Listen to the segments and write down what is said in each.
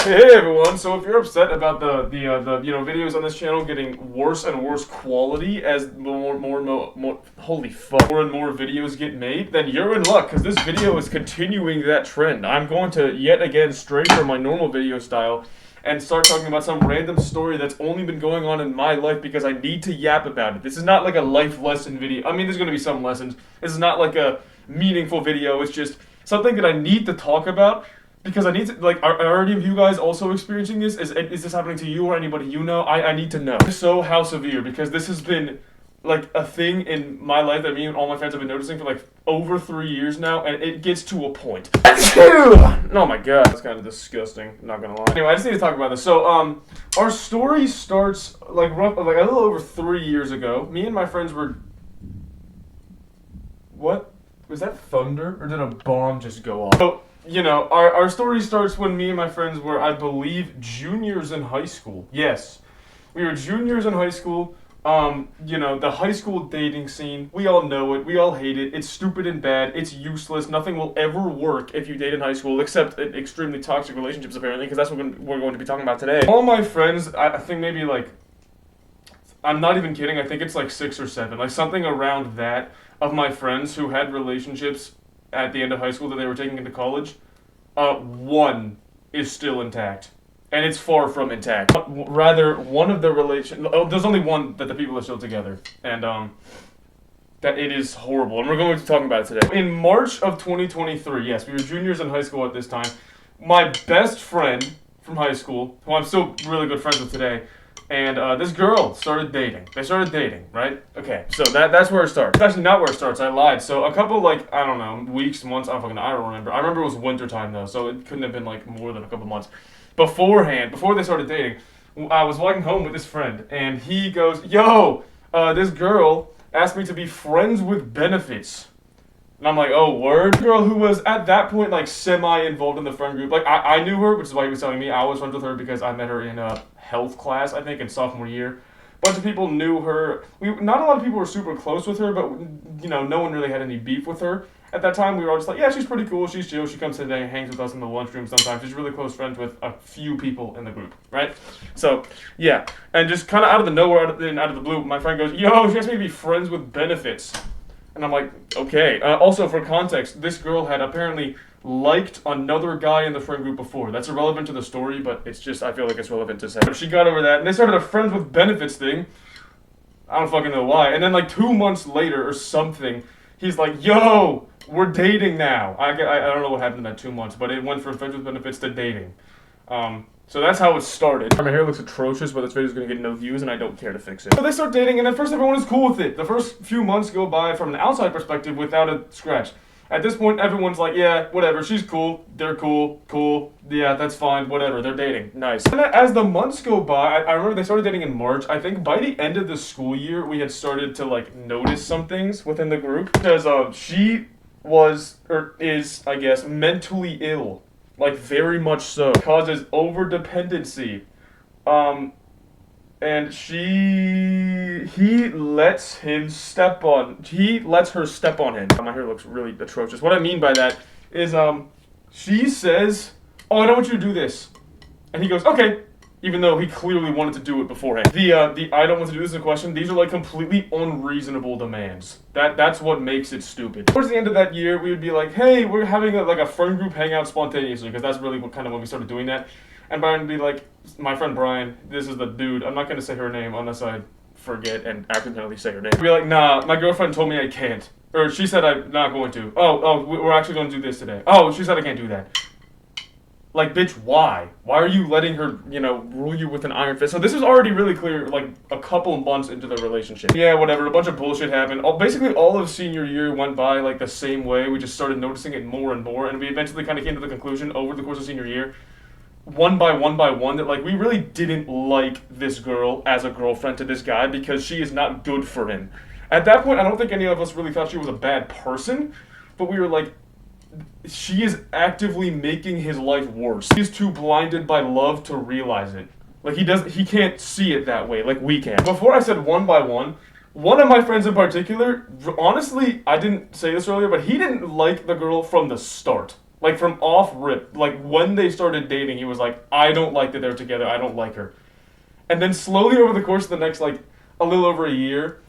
Hey everyone! So if you're upset about the videos on this channel getting worse and worse quality as more holy fuck, more and more videos get made, then you're in luck because this video is continuing that trend. I'm going to yet again stray from my normal video style and start talking about some random story that's only been going on in my life because I need to yap about it. This is not like a life lesson video. I mean, there's going to be some lessons. This is not like a meaningful video. It's just something that I need to talk about. Because I need to, like, are any of you guys also experiencing this? Is this happening to you or anybody you know? I need to know. So how severe? Because this has been, like, a thing in my life that me and all my friends have been noticing for, like, over 3 years now, and it gets to a point. Oh my god, that's kind of disgusting, not gonna lie. Anyway, I just need to talk about this. So, our story starts, like, a little over 3 years ago. Me and my friends were... What? Was that thunder, or did a bomb just go off? So, you know, our story starts when me and my friends were, I believe, juniors in high school. Yes, we were juniors in high school. You know, the high school dating scene, we all know it, we all hate it, it's stupid and bad, it's useless, nothing will ever work if you date in high school, except in extremely toxic relationships, apparently, because that's what we're going to be talking about today. All my friends, I think maybe, like, I'm not even kidding, I think it's like 6 or 7, like something around that, of my friends who had relationships at the end of high school that they were taking into college, one is still intact. And it's far from intact. Rather, one of the there's only one that the people are still together. And, that it is horrible. And we're going to be talking about it today. In March of 2023, yes, we were juniors in high school at this time, my best friend from high school, who I'm still really good friends with today, and this girl started dating. They started dating, right? Okay, so that's where it starts. It's actually not where it starts, I lied. So a couple, like, I don't know, weeks, months, I don't remember. I remember it was winter time, though, so it couldn't have been, like, more than a couple months. Before they started dating, I was walking home with this friend, and he goes, yo, this girl asked me to be friends with benefits. And I'm like, oh, word? Girl who was, at that point, like, semi-involved in the friend group. Like, I knew her, which is why he was telling me. I was friends with her because I met her in health class, I think, in sophomore year. A bunch of people knew her. Not a lot of people were super close with her, but, you know, no one really had any beef with her. At that time, we were all just like, yeah, she's pretty cool, she's chill, she comes today and hangs with us in the lunchroom sometimes. She's really close friends with a few people in the group, right? So, yeah. And just kind of out of the nowhere, out of the blue, my friend goes, yo, she asked me to be friends with benefits. And I'm like, okay. Also, for context, this girl had apparently liked another guy in the friend group before. That's irrelevant to the story, but it's just, I feel like it's relevant to say. She got over that, and they started a friends with benefits thing. I don't fucking know why. And then, like, 2 months later or something, he's like, yo, we're dating now. I don't know what happened in that 2 months, but it went from friends with benefits to dating. So that's how it started. My hair looks atrocious, but this video's gonna get no views, and I don't care to fix it. So they start dating, and at first everyone is cool with it. The first few months go by from an outside perspective without a scratch. At this point, everyone's like, yeah, whatever, she's cool, they're cool, yeah, that's fine, whatever, they're dating, nice. And as the months go by, I remember they started dating in March. I think by the end of the school year, we had started to, like, notice some things within the group. Because she was, or is, I guess, mentally ill. Like, very much so. Causes over-dependency. And he lets her step on him. My hair looks really atrocious. What I mean by that is, she says, oh, I don't want you to do this. And he goes, okay. Even though he clearly wanted to do it beforehand. The I don't want to do this in question, these are like completely unreasonable demands. That's what makes it stupid. Towards the end of that year, we would be like, hey, we're having a friend group hangout spontaneously, because that's really when we started doing that. And Brian would be like, my friend Brian, this is the dude, I'm not going to say her name unless I forget and accidentally say her name. He'd be like, nah, my girlfriend told me I can't. Or she said I'm not going to. Oh, we're actually going to do this today. Oh, she said I can't do that. Like, bitch, why? Why are you letting her, you know, rule you with an iron fist? So this was already really clear, like, a couple months into the relationship. Yeah, whatever, a bunch of bullshit happened. Basically, all of senior year went by, like, the same way. We just started noticing it more and more, and we eventually kind of came to the conclusion over the course of senior year, one by one, that, like, we really didn't like this girl as a girlfriend to this guy because she is not good for him. At that point, I don't think any of us really thought she was a bad person, but we were like, she is actively making his life worse. He's too blinded by love to realize it. Like, he can't see it that way, like we can. Before I said one by one of my friends in particular, honestly, I didn't say this earlier, but he didn't like the girl from the start. Like from off rip, like when they started dating, he was like, I don't like that they're together. I don't like her. And then slowly over the course of the next like a little over a year,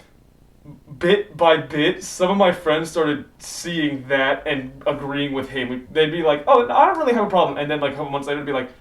bit by bit, some of my friends started seeing that and agreeing with him. They'd be like, oh, I don't really have a problem. And then like a couple months later, they'd be like,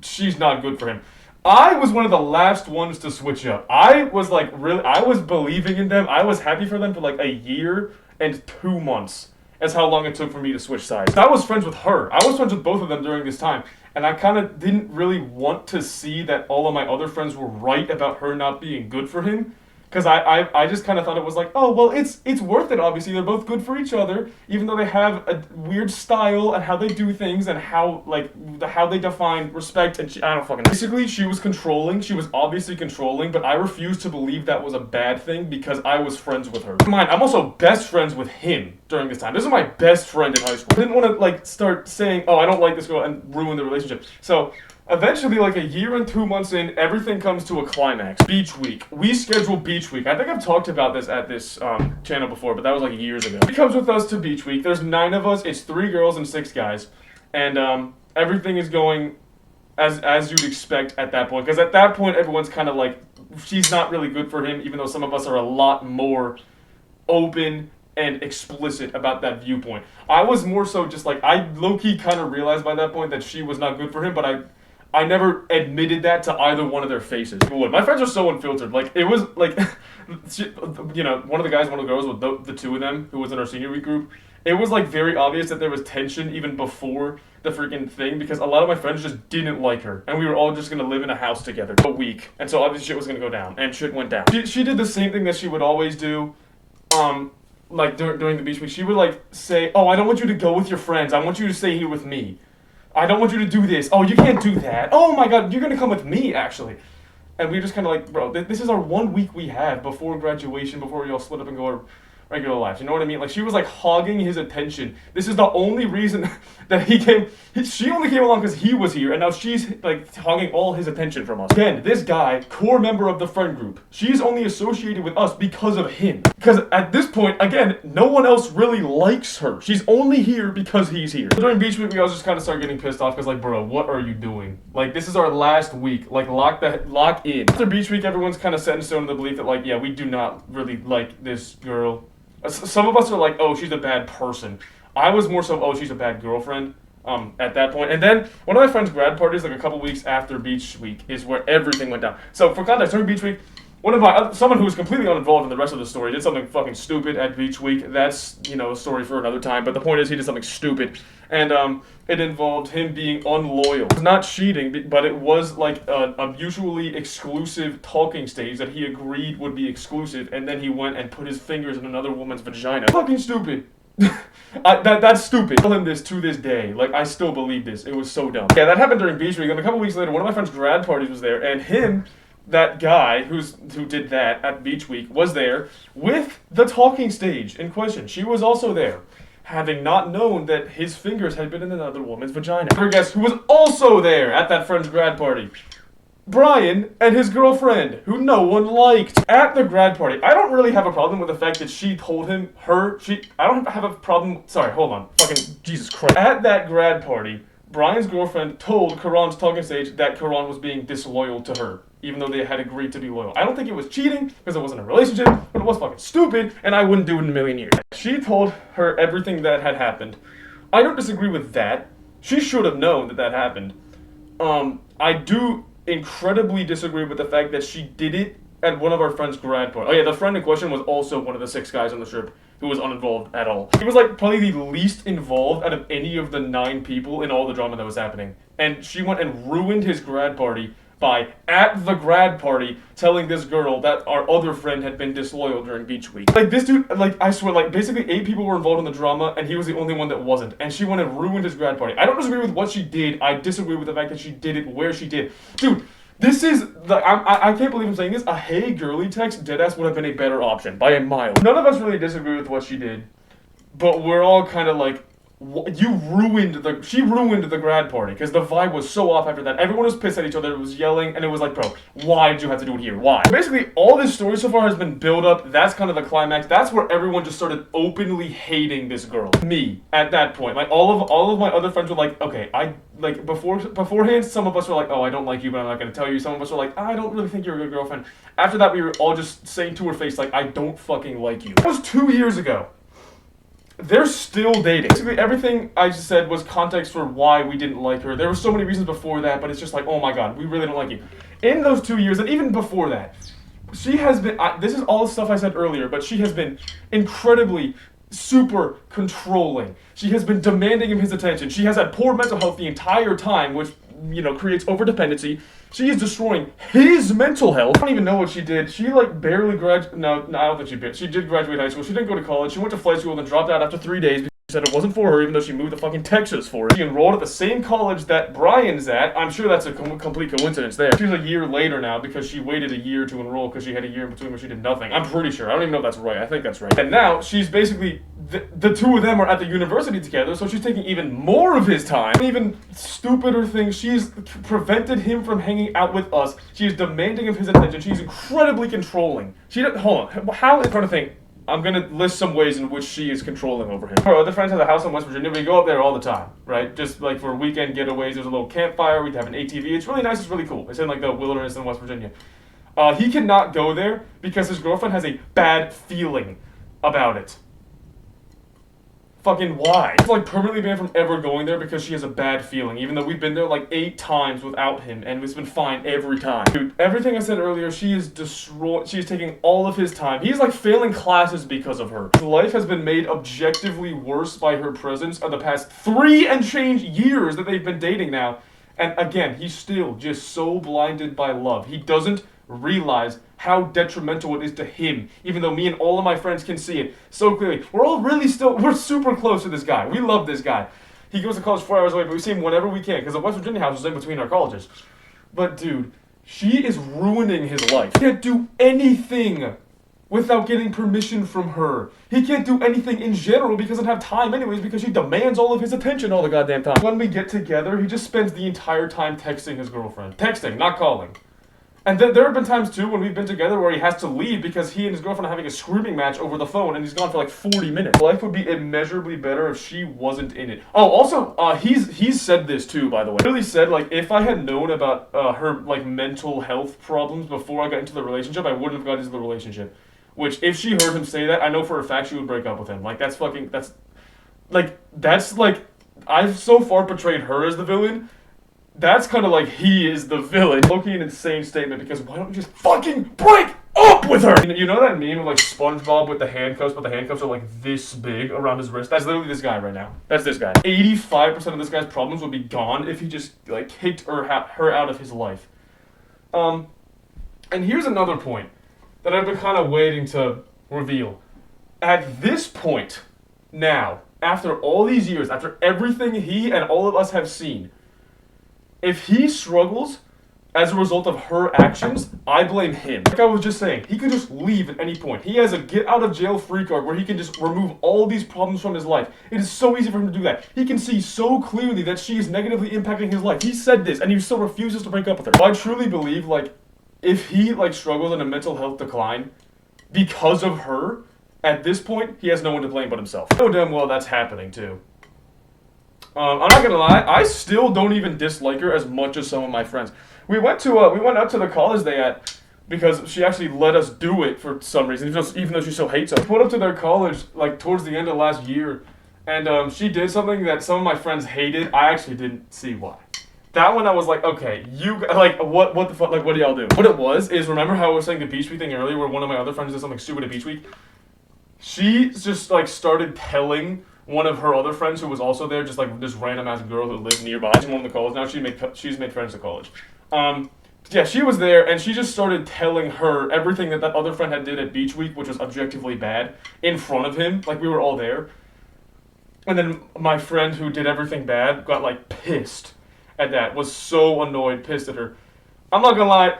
she's not good for him. I was one of the last ones to switch up. I was like, really, I was believing in them. I was happy for them for like a year and 2 months. That's how long it took for me to switch sides. I was friends with her. I was friends with both of them during this time. And I kind of didn't really want to see that all of my other friends were right about her not being good for him. Because I just kind of thought it was like, oh, well, it's worth it, obviously. They're both good for each other, even though they have a weird style and how they do things and how they define respect. And I don't fucking know. Basically, she was controlling. She was obviously controlling, but I refused to believe that was a bad thing because I was friends with her. Mind, I'm also best friends with him during this time. This is my best friend in high school. I didn't want to, like, start saying, oh, I don't like this girl and ruin the relationship. So eventually, like a year and 2 months in, everything comes to a climax. Beach week. We schedule beach week. I think I've talked about this at this channel before, but that was like years ago. He comes with us to beach week. There's 9 of us. It's 3 girls and 6 guys. And everything is going as you'd expect at that point. Because at that point, everyone's kind of like, she's not really good for him, even though some of us are a lot more open and explicit about that viewpoint. I was more so just like, I low-key kind of realized by that point that she was not good for him, but I never admitted that to either one of their faces. My friends are so unfiltered. Like, it was, like, you know, one of the guys, one of the girls, with the 2 of them, who was in our senior week group, it was, like, very obvious that there was tension even before the freaking thing, because a lot of my friends just didn't like her, and we were all just gonna live in a house together a week, and so obviously shit was gonna go down, and shit went down. She did the same thing that she would always do, like, during the beach week. She would, like, say, oh, I don't want you to go with your friends, I want you to stay here with me. I don't want you to do this. Oh, you can't do that. Oh my god, you're gonna come with me, actually. And we were just kind of like, bro, this is our 1 week we have before graduation, before we all split up and go our regular lives. You know what I mean? Like, she was like hogging his attention. This is the only reason that he came. She only came along because he was here, and now she's like hogging all his attention from us. Again, this guy, core member of the friend group, she's only associated with us because of him. Because at this point, again, no one else really likes her. She's only here because he's here. During beach week, we all just kind of start getting pissed off because, like, bro, what are you doing? Like, this is our last week. Like, lock in. After beach week, everyone's kind of set in stone in the belief that, like, yeah, we do not really like this girl. Some of us are like, oh, she's a bad person. I was more so, oh, she's a bad girlfriend at that point. And then one of my friend's grad parties, like a couple weeks after beach week, is where everything went down. So for context, during beach week, someone who was completely uninvolved in the rest of the story did something fucking stupid at beach week. That's, you know, a story for another time. But the point is, he did something stupid. And it involved him being unloyal. It was not cheating, but it was like a mutually exclusive talking stage that he agreed would be exclusive. And then he went and put his fingers in another woman's vagina. Fucking stupid. That's stupid. I tell him this to this day. Like, I still believe this. It was so dumb. Yeah, that happened during beach week. And a couple weeks later, one of my friend's grad parties was there. And him, that guy who did that at beach week, was there with the talking stage in question. She was also there, having not known that his fingers had been in another woman's vagina. Our guest who was also there at that friend's grad party, Brian and his girlfriend, who no one liked. At the grad party, I don't really have a problem with the fact that she told him, I don't have a problem, sorry, hold on, fucking Jesus Christ. At that grad party, Brian's girlfriend told Karan's talking stage that Karan was being disloyal to her, even though they had agreed to be loyal. I don't think it was cheating, because it wasn't a relationship, but it was fucking stupid, and I wouldn't do it in a million years. She told her everything that had happened. I don't disagree with that. She should have known that that happened. I do incredibly disagree with the fact that she did it at one of our friends' grad party. Oh yeah, the friend in question was also one of the 6 guys on the trip who was uninvolved at all. He was like probably the least involved out of any of the 9 people in all the drama that was happening. And she went and ruined his grad party by, at the grad party, telling this girl that our other friend had been disloyal during beach week. Like, this dude, like, I swear, like, basically 8 people were involved in the drama, and he was the only one that wasn't. And she went and ruined his grad party. I don't disagree with what she did. I disagree with the fact that she did it where she did. Dude, this is, I can't believe I'm saying this, a hey girly text deadass would have been a better option, by a mile. None of us really disagree with what she did, but we're all kind of like, She ruined the grad party because the vibe was so off after that. Everyone was pissed at each other, was yelling, and it was like, bro, why did you have to do it here? Why? Basically, all this story so far has been built up. That's kind of the climax. That's where everyone just started openly hating this girl. Me, at that point. Like, all of my other friends were like, okay, beforehand, some of us were like, oh, I don't like you, but I'm not going to tell you. Some of us were like, I don't really think you're a good girlfriend. After that, we were all just saying to her face, like, I don't fucking like you. That was 2 years ago. They're still dating. Basically, everything I just said was context for why we didn't like her. There were so many reasons before that, but it's just like, oh my god, we really don't like you. In those 2 years, and even before that, she has been, this is all the stuff I said earlier, but she has been incredibly super controlling. She has been demanding of his attention. She has had poor mental health the entire time, which, creates overdependency. She is destroying his mental health. I don't even know what she did. She, barely graduated. No, I don't think she did. She did graduate high school. She didn't go to college. She went to flight school and dropped out after 3 days. She said it wasn't for her, even though she moved to fucking Texas for it. She enrolled at the same college that Brian's at. I'm sure that's a complete coincidence there. She's a year later now because she waited a year to enroll because she had a year in between where she did nothing. I'm pretty sure. I don't even know if that's right. I think that's right. And now she's basically, the two of them are at the university together, so she's taking even more of his time. Even stupider things, she's prevented him from hanging out with us. She is demanding of his attention. She's incredibly controlling. Hold on. How is trying to think? I'm going to list some ways in which she is controlling over him. Our other friends have a house in West Virginia. We go up there all the time, right? Just like for weekend getaways. There's a little campfire. We'd have an ATV. It's really nice. It's really cool. It's in the wilderness in West Virginia. He cannot go there because his girlfriend has a bad feeling about it. Fucking why? He's permanently banned from ever going there because she has a bad feeling, even though we've been there 8 times without him and it's been fine every time. Dude, everything I said earlier, she is destroyed. She is taking all of his time. He's failing classes because of her. His life has been made objectively worse by her presence of the past 3 and change years that they've been dating now. And again, he's still just so blinded by love. He doesn't realize how detrimental it is to him, even though me and all of my friends can see it so clearly. We're super close to this guy. We love this guy. He goes to college 4 hours away, but we see him whenever we can, because the West Virginia house is in between our colleges. But dude, she is ruining his life. He can't do anything without getting permission from her. He can't do anything in general because he doesn't have time anyways, because she demands all of his attention all the goddamn time. When we get together, he just spends the entire time texting his girlfriend. Texting, not calling. And then there have been times too when we've been together where he has to leave because he and his girlfriend are having a screaming match over the phone and he's gone for 40 minutes. Life would be immeasurably better if she wasn't in it. Oh, also, he's said this too, by the way. He really said, if I had known about her, mental health problems before I got into the relationship, I wouldn't have got into the relationship. Which, if she heard him say that, I know for a fact she would break up with him. I've so far portrayed her as the villain. That's kind of he is the villain. Low-key an insane statement because why don't you just fucking break up with her? You know that meme of SpongeBob with the handcuffs, but the handcuffs are this big around his wrist? That's literally this guy right now. That's this guy. 85% of this guy's problems would be gone if he just kicked her out of his life. And here's another point that I've been kind of waiting to reveal. At this point, now, after all these years, after everything he and all of us have seen, if he struggles as a result of her actions, I blame him. Like I was just saying, he could just leave at any point. He has a get out of jail free card where he can just remove all these problems from his life. It is so easy for him to do that. He can see so clearly that she is negatively impacting his life. He said this and he still refuses to break up with her. I truly believe if he struggles in a mental health decline because of her, at this point, he has no one to blame but himself. I know damn well that's happening too. I'm not gonna lie, I still don't even dislike her as much as some of my friends. We went out to the college they at because she actually let us do it for some reason, even though she so hates us. We went up to their college towards the end of last year, and she did something that some of my friends hated. I actually didn't see why. That one I was like, okay, what the fuck, what do y'all do? What it was is, remember how I was saying the Beach Week thing earlier where one of my other friends did something stupid at Beach Week? She just started telling one of her other friends who was also there, just this random ass girl who lived nearby. She's one of the college now. She's made friends at college. Yeah, she was there, and she just started telling her everything that other friend had did at Beach Week, which was objectively bad, in front of him. We were all there. And then my friend who did everything bad got pissed at that. Was so annoyed, pissed at her. I'm not gonna lie.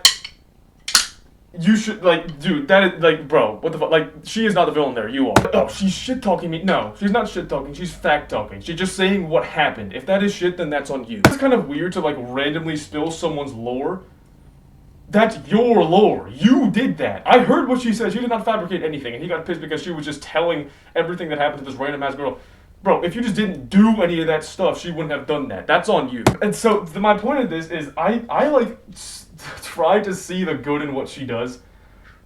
You should, like, dude, that is, like, bro, what the fuck? Like, she is not the villain there, you are. Oh, she's shit-talking me. No, she's not shit-talking, she's fact-talking. She's just saying what happened. If that is shit, then that's on you. It's kind of weird to, like, randomly spill someone's lore. That's your lore. You did that. I heard what she said. She did not fabricate anything, and he got pissed because she was just telling everything that happened to this random-ass girl. Bro, if you just didn't do any of that stuff, she wouldn't have done that. That's on you. And so, my point of this is, I like, try to see the good in what she does,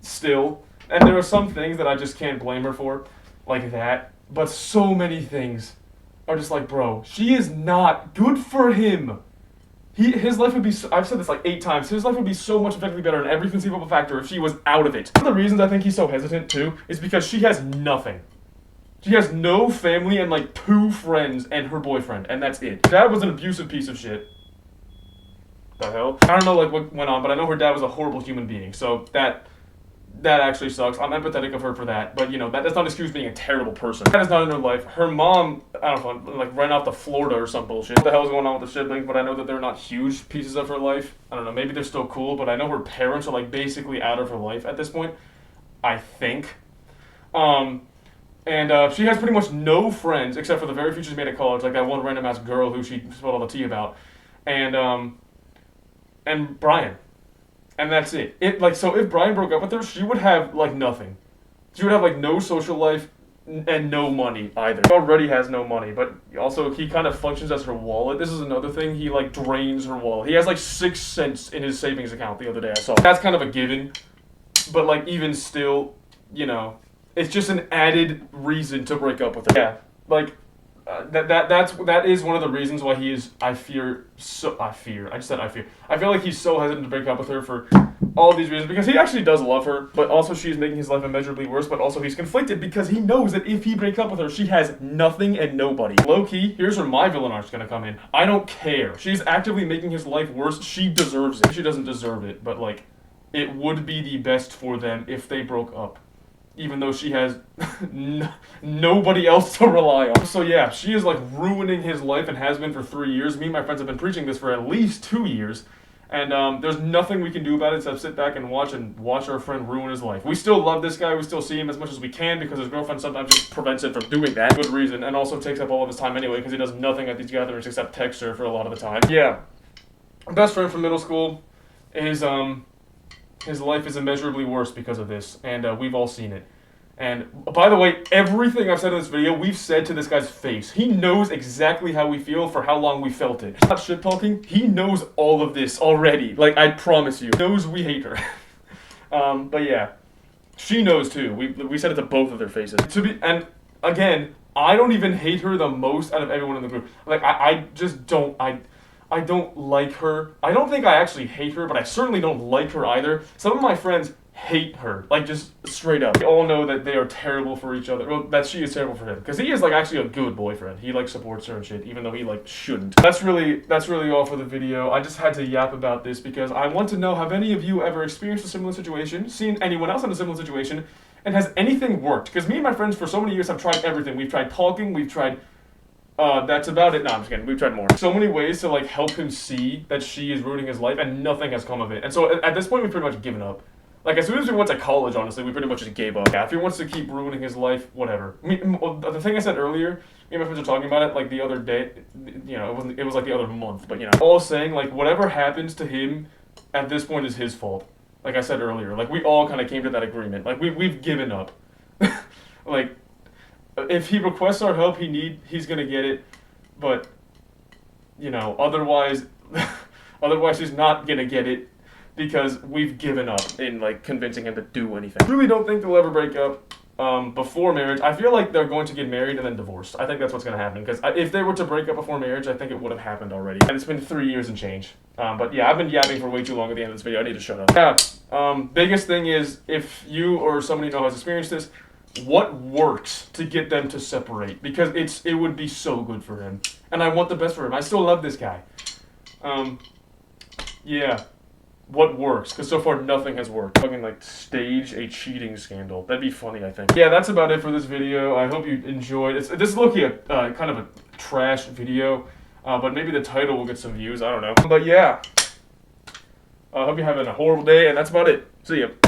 still. And there are some things that I just can't blame her for, like that. But so many things are just like, bro, she is not good for him. His life would be, I've said this like 8 times, his life would be so much effectively better in every conceivable factor if she was out of it. One of the reasons I think he's so hesitant, too, is because she has nothing. She has no family and like 2 friends and her boyfriend, and that's it. Dad was an abusive piece of shit. The hell? I don't know like what went on, but I know her dad was a horrible human being, so that actually sucks. I'm empathetic of her for that, but you know, that does not excuse being a terrible person. That is not in her life. Her mom, I don't know, like ran off to Florida or some bullshit. What the hell is going on with the siblings, but I know that they're not huge pieces of her life. I don't know, maybe they're still cool, but I know her parents are like basically out of her life at this point. I think. And she has pretty much no friends, except for the very few she's made at college, like that one random-ass girl who she spilled all the tea about. And Brian. And that's it. So if Brian broke up with her, she would have, like, nothing. She would have, like, no social life and no money, either. She already has no money, but also he kind of functions as her wallet. This is another thing. He, like, drains her wallet. He has, like, 6 cents in his savings account the other day I saw. That's kind of a given. But, like, even still, you know, it's just an added reason to break up with her. Yeah, like, that is one of the reasons why he is, I feel like he's so hesitant to break up with her for all these reasons, because he actually does love her, but also she's making his life immeasurably worse, but also he's conflicted because he knows that if he breaks up with her, she has nothing and nobody. Low-key, here's where my villain arc's gonna come in. I don't care. She's actively making his life worse. She deserves it. She doesn't deserve it, but, like, it would be the best for them if they broke up. Even though she has nobody else to rely on. So yeah, she is like ruining his life and has been for 3 years. Me and my friends have been preaching this for at least 2 years. And there's nothing we can do about it except sit back and watch our friend ruin his life. We still love this guy. We still see him as much as we can because his girlfriend sometimes just prevents him from doing that. Good reason. And also takes up all of his time anyway because he does nothing at these gatherings except text her for a lot of the time. Yeah. Best friend from middle school is, his life is immeasurably worse because of this, and we've all seen it. And, by the way, everything I've said in this video, we've said to this guy's face. He knows exactly how we feel for how long we felt it. Not shit-talking, he knows all of this already. Like, I promise you. He knows we hate her. But yeah. She knows, too. We said it to both of their faces. And, again, I don't even hate her the most out of everyone in the group. Like, I just don't, I don't like her. I don't think I actually hate her, but I certainly don't like her either. Some of my friends hate her, like just straight up. They all know that they are terrible for each other. Well, that she is terrible for him, because he is like actually a good boyfriend. He like supports her and shit, even though he like shouldn't. That's really all for the video. I just had to yap about this because I want to know, have any of you ever experienced a similar situation, seen anyone else in a similar situation, and has anything worked? Because me and my friends for so many years have tried everything. We've tried talking, we've tried that's about it. No, I'm just kidding. We've tried more. So many ways to, like, help him see that she is ruining his life, and nothing has come of it. And so, at this point, we've pretty much given up. Like, as soon as we went to college, honestly, we pretty much just gave up. Yeah, if he wants to keep ruining his life, whatever. The thing I said earlier, me and my friends were talking about it, like, the other day, you know, it was like the other month, but, you know. All saying, like, whatever happens to him at this point is his fault. Like I said earlier. Like, we all kind of came to that agreement. Like, we've given up. Like, if he requests our help, he's gonna get it, but, you know, otherwise he's not gonna get it, because we've given up in, like, convincing him to do anything. I really don't think they'll ever break up before marriage. I feel like they're going to get married and then divorced. I think that's what's gonna happen, because if they were to break up before marriage, I think it would have happened already. And it's been 3 years and change. But yeah, I've been yapping for way too long at the end of this video. I need to shut up. Yeah, biggest thing is, if you or somebody you know has experienced this, what works to get them to separate? Because it would be so good for him. And I want the best for him. I still love this guy. Yeah. What works? Because so far nothing has worked. Fucking like stage a cheating scandal. That'd be funny, I think. Yeah, that's about it for this video. I hope you enjoyed. This is low-key a kind of a trash video. But maybe the title will get some views. I don't know. But yeah. I hope you're having a horrible day, and that's about it. See ya.